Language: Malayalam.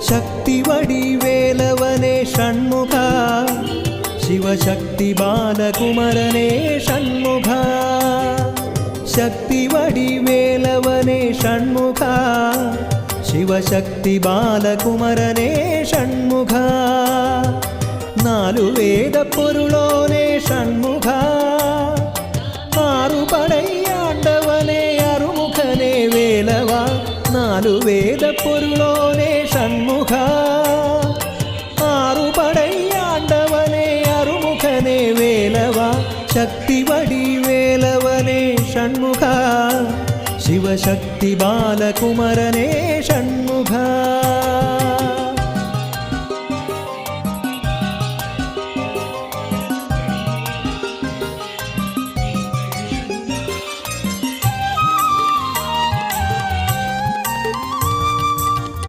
ശക്തി വടിവേലവനെ ഷൺമുഖ ശിവശക്തി ബാലകുമരനെ ഷൺമുഖ ശക്തി വടിവേലവനെ ഷൺമുഖ ശിവശക്തി ബാലകുമരനെ ഷൺമുഖ നാലു വേദപ്പൊരുളോനെ ഷൺമുഖ ആറുപടയാണ്ടവനെ അറുമുഖനെ വേലവ നാലു വേദപ്പൊരുളോനെ ഷൺമുഖ ആറുപടയാണ്ടവനെ അറുമുഖനെ വേലവ ശക്തി വടിവേലവനെ ഷൺമുഖ ശിവശക്തി ബാലകുമരനെ